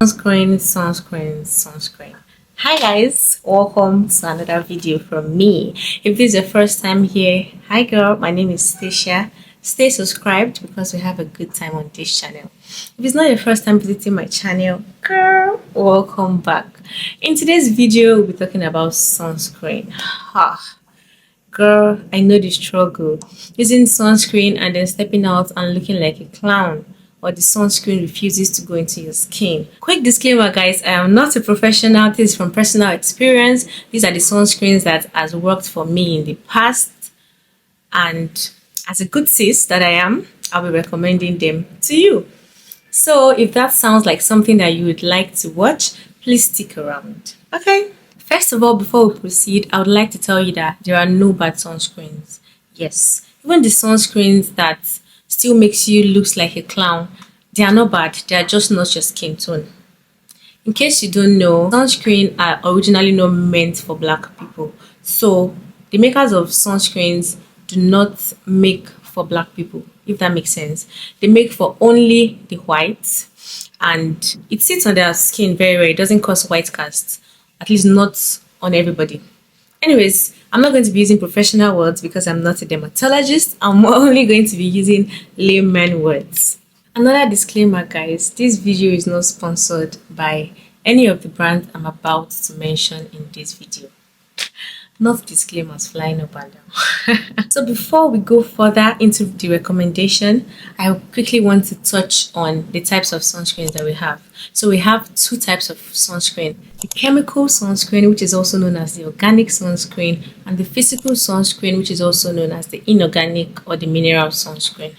Sunscreen. Hi guys, welcome to another video from me. If this is your first time here, hi girl, my name is Stacia. Stay subscribed because we have a good time on this channel. If it's not your first time visiting my channel, girl, welcome back. In today's video, we'll be talking about sunscreen. Girl, I know the struggle. Using sunscreen and then stepping out and looking like a clown, or the sunscreen refuses to go into your skin. Quick disclaimer guys, I am not a professional. This is from personal experience. These are the sunscreens that has worked for me in the past, and as a good sis that I am, I'll be recommending them to you. So if that sounds like something that you would like to watch, please stick around. Okay. First of all, before we proceed, I would like to tell you that there are no bad sunscreens. Yes, even the sunscreens that still makes you look like a clown, they are not bad. They are just not your skin tone. In case you don't know, sunscreen are originally not meant for black people. So the makers of sunscreens do not make for black people, if that makes sense. They make for only the whites, and it sits on their skin very well. It doesn't cause white cast. At least not on everybody. Anyways, I'm not going to be using professional words because I'm not a dermatologist. I'm only going to be using layman words. Another disclaimer guys, this video is not sponsored by any of the brands I'm about to mention in this video. Not disclaimers flying up and down. So before we go further into the recommendation, I quickly want to touch on the types of sunscreens that we have. So we have two types of sunscreen: the chemical sunscreen, which is also known as the organic sunscreen, and the physical sunscreen, which is also known as the inorganic or the mineral sunscreen.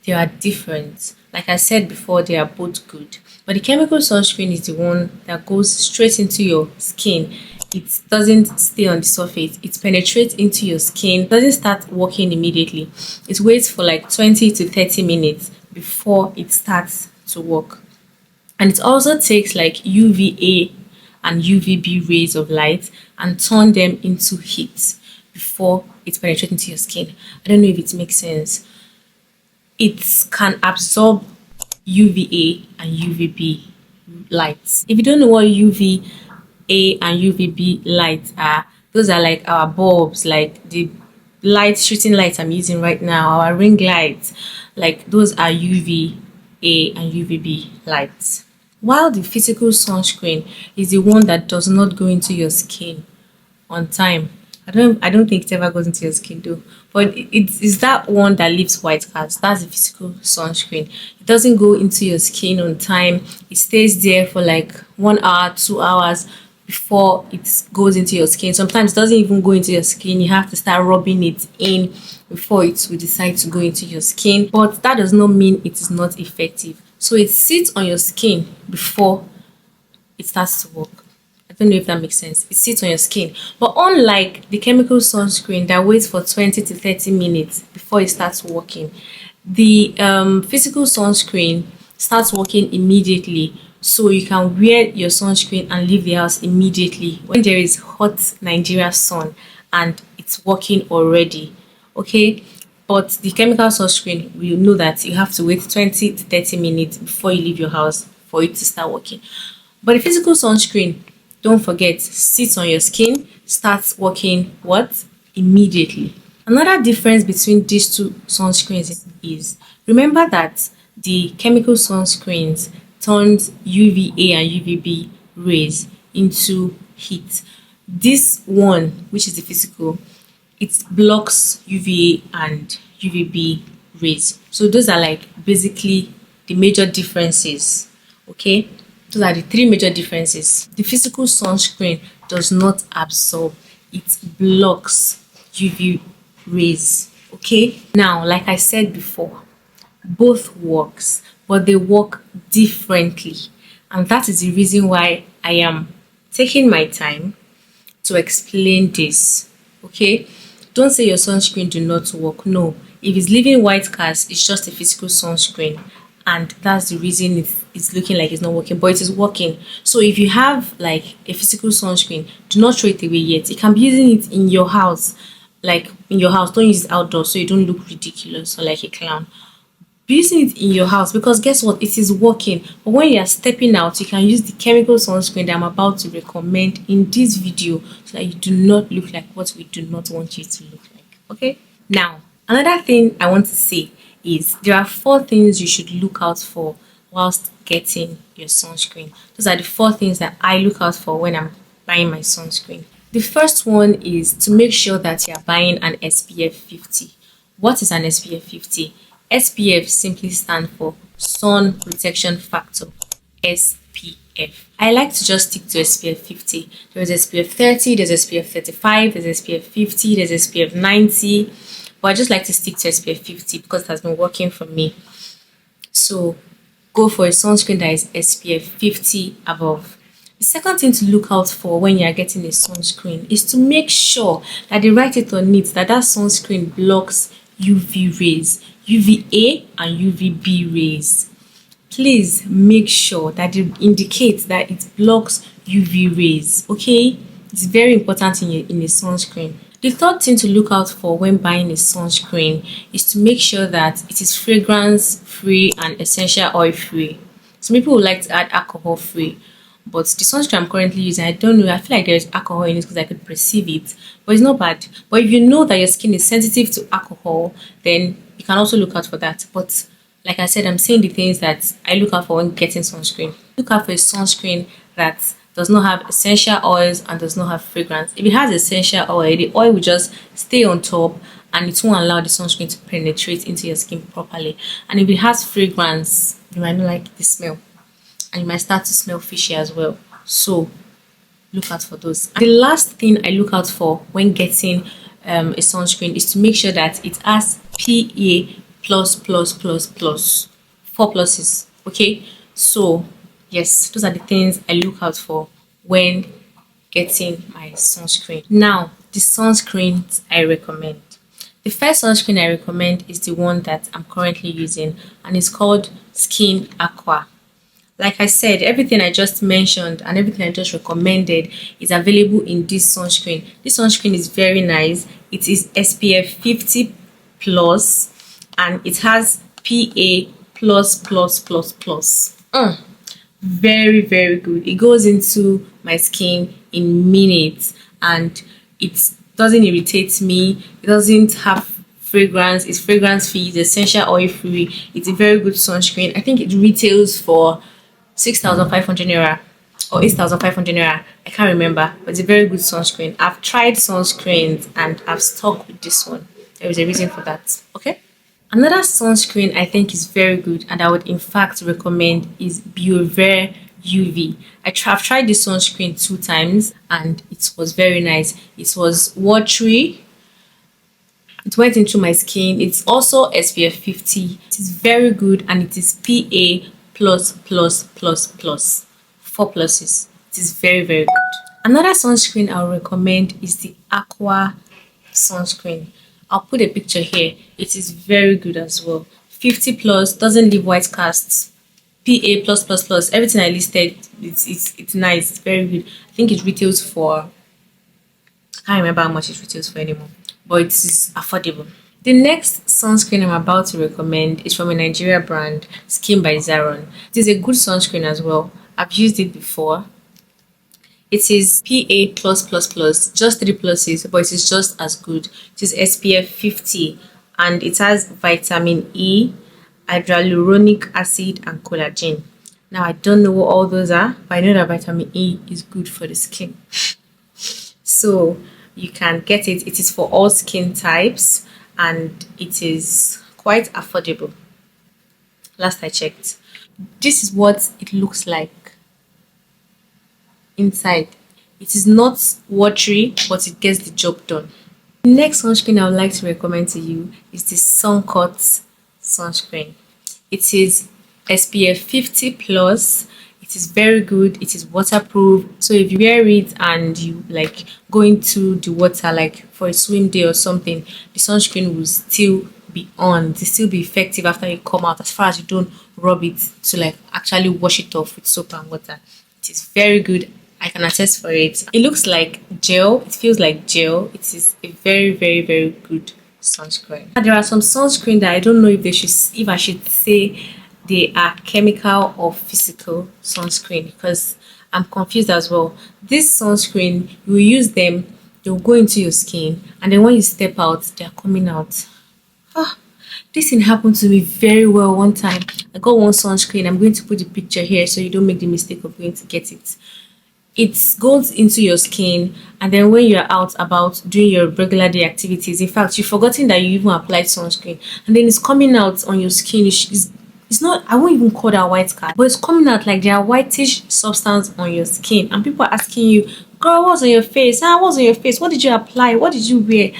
They are different. Like I said before, they are both good, but the chemical sunscreen is the one that goes straight into your skin. It doesn't stay on the surface. It penetrates into your skin. It doesn't start working immediately. It waits for like 20 to 30 minutes before it starts to work. And it also takes like UVA and UVB rays of light and turn them into heat before it penetrates into your skin. I don't know if it makes sense. It can absorb UVA and UVB lights. If you don't know what UVA and UVB lights are, those are like our bulbs, like the shooting lights I'm using right now, our ring lights, like those are UVA and UVB lights. While the physical sunscreen is the one that does not go into your skin on time. I don't think it ever goes into your skin though, but it is that one that leaves white cast. That's the physical sunscreen. It doesn't go into your skin on time. It stays there for like 1 hour, 2 hours before it goes into your skin. Sometimes it doesn't even go into your skin. You have to start rubbing it in before it will decide to go into your skin, but that does not mean it is not effective. So it sits on your skin before it starts to work. I don't know if that makes sense. It sits on your skin, but unlike the chemical sunscreen that waits for 20 to 30 minutes before it starts working, the physical sunscreen starts working immediately. So you can wear your sunscreen and leave the house immediately when there is hot Nigeria sun and it's working already. Okay, but the chemical sunscreen, we know that you have to wait 20 to 30 minutes before you leave your house for it to start working. But the physical sunscreen, don't forget, sits on your skin, starts working what? Immediately. Another difference between these two sunscreens is, remember that the chemical sunscreens turns UVA and UVB rays into heat. This one, which is the physical, it blocks UVA and UVB rays. So those are like basically the major differences. Okay, those are the three major differences. The physical sunscreen does not absorb, it blocks UV rays. Okay, now like I said before, both works, but they work differently, and that is the reason why I am taking my time to explain this. Okay, don't say your sunscreen do not work. No, if it's leaving white cast, it's just a physical sunscreen, and that's the reason it's looking like it's not working, but it is working. So if you have like a physical sunscreen, do not throw it away yet. You can be using it in your house, like in your house. Don't use it outdoors so you don't look ridiculous or like a clown. be using it in your house, because guess what, it is working. But when you are stepping out, you can use the chemical sunscreen that I'm about to recommend in this video, so that you do not look like what we do not want you to look like. Okay, now another thing I want to say is there are 4 things you should look out for whilst getting your sunscreen. Those are the 4 things that I look out for when I'm buying my sunscreen. The first one is to make sure that you're buying an SPF 50. What is an SPF 50? SPF simply stands for Sun Protection Factor, SPF. I like to just stick to SPF 50. There's SPF 30, there's SPF 35, there's SPF 50, there's SPF 90. But I just like to stick to SPF 50 because it has been working for me. So go for a sunscreen that is SPF 50 above. The second thing to look out for when you are getting a sunscreen is to make sure that they write it on it that that sunscreen blocks UV rays, UVA and UVB rays. Please make sure that it indicates that it blocks UV rays. Okay, it's very important in a sunscreen. The third thing to look out for when buying a sunscreen is to make sure that it is fragrance free and essential oil free. Some people would like to add alcohol free, but the sunscreen I'm currently using, I don't know, I feel like there's alcohol in it because I could perceive it, but it's not bad. But if you know that your skin is sensitive to alcohol, then you can also look out for that. But like I said, I'm saying the things that I look out for when getting sunscreen. Look out for a sunscreen that does not have essential oils and does not have fragrance. If it has essential oil, the oil will just stay on top and it won't allow the sunscreen to penetrate into your skin properly. And if it has fragrance, you might not like the smell and you might start to smell fishy as well. So look out for those. And the last thing I look out for when getting a sunscreen is to make sure that it has PA++++, 4 pluses. Okay, so yes, those are the things I look out for when getting my sunscreen. Now, the sunscreens I recommend. The first sunscreen I recommend is the one that I'm currently using, and it's called Skin Aqua. Like I said, everything I just mentioned and everything I just recommended is available in this sunscreen. This sunscreen is very nice. It is SPF 50 plus and it has PA++++. Very, very good. It goes into my skin in minutes and it doesn't irritate me. It doesn't have fragrance. It's fragrance free. It's essential oil free. It's a very good sunscreen. I think it retails for 6,500 naira or 8,500 naira. I can't remember, but it's a very good sunscreen. I've tried sunscreens and I've stuck with this one. There is a reason for that. Okay. Another sunscreen I think is very good and I would in fact recommend is Biovert UV. I've tried this sunscreen 2 times and it was very nice. It was watery. It went into my skin. It's also SPF 50. It is very good and it is PA++++. 4 pluses. It is very, very good. Another sunscreen I'll recommend is the Aqua sunscreen. I'll put a picture here. It is very good as well. 50 plus, doesn't leave white casts. PA+++, everything I listed, it's nice, it's very good. I think it retails for, I can't remember how much it retails for anymore, but it is affordable. The next sunscreen I'm about to recommend is from a Nigeria brand, Skin by Zaron. It is a good sunscreen as well. I've used it before. It is PA+++, just 3 pluses, but it is just as good. It is SPF 50 and it has vitamin E, hyaluronic acid and collagen. Now I don't know what all those are, but I know that vitamin E is good for the skin. So you can get it. It is for all skin types and it is quite affordable. Last I checked. This is what it looks like inside. It is not watery, but it gets the job done. The next sunscreen I would like to recommend to you is the Suncut sunscreen. It is SPF 50 plus. It is very good. It is waterproof, so if you wear it and you like go into the water like for a swim day or something, the sunscreen will still be on. It will still be effective after you come out, as far as you don't rub it to like actually wash it off with soap and water. It is very good. I can attest for it. It looks like gel. It feels like gel. It is a very, very, very good sunscreen. There are some sunscreen that I don't know if I should say they are chemical or physical sunscreen, because I'm confused as well. This sunscreen, you use them, they'll go into your skin, and then when you step out, they're coming out. Ah, this thing happened to me very well one time. I got one sunscreen. I'm going to put the picture here so you don't make the mistake of going to get it. It goes into your skin, and then when you're out about doing your regular day activities, in fact, you've forgotten that you even applied sunscreen, and then it's coming out on your skin. It's not, I won't even call that white card, but it's coming out like there are whitish substance on your skin, and people are asking you, girl, what's on your face? What's on your face? What did you apply? What did you wear?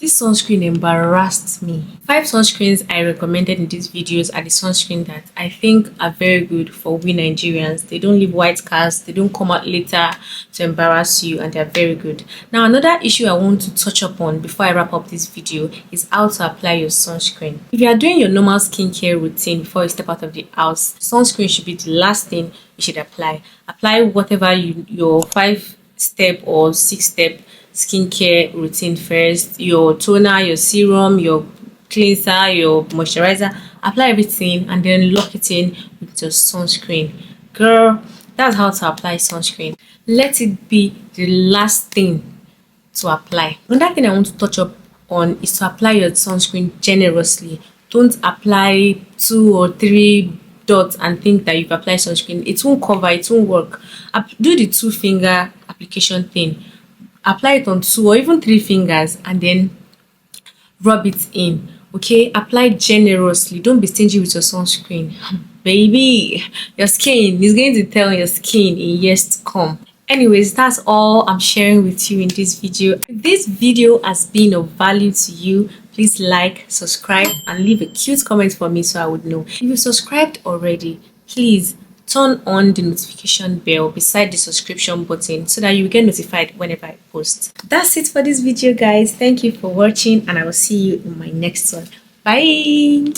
This sunscreen embarrassed me. 5 sunscreens I recommended in these videos are the sunscreen that I think are very good for we Nigerians. They don't leave white cast, they don't come out later to embarrass you, and they're very good. Now, another issue I want to touch upon before I wrap up this video is how to apply your sunscreen. If you are doing your normal skincare routine before you step out of the house, sunscreen should be the last thing you should apply. Apply whatever your 5-step or 6-step skincare routine first. Your toner, your serum, your cleanser, your moisturizer. Apply everything and then lock it in with your sunscreen. Girl, that's how to apply sunscreen. Let it be the last thing to apply. Another thing I want to touch up on is to apply your sunscreen generously. Don't apply 2 or 3 dots and think that you've applied sunscreen. It won't cover, it won't work. Do the 2-finger application thing. Apply it on 2 or even 3 fingers and then rub it in. Okay, apply generously. Don't be stingy with your sunscreen. Baby, your skin is going to tell your skin in years to come. Anyways, that's all I'm sharing with you in this video. If this video has been of value to you, please like, subscribe, and leave a cute comment for me so I would know. If you've subscribed already, please turn on the notification bell beside the subscription button so that you get notified whenever I post. That's it for this video, guys. Thank you for watching, and I will see you in my next one. Bye.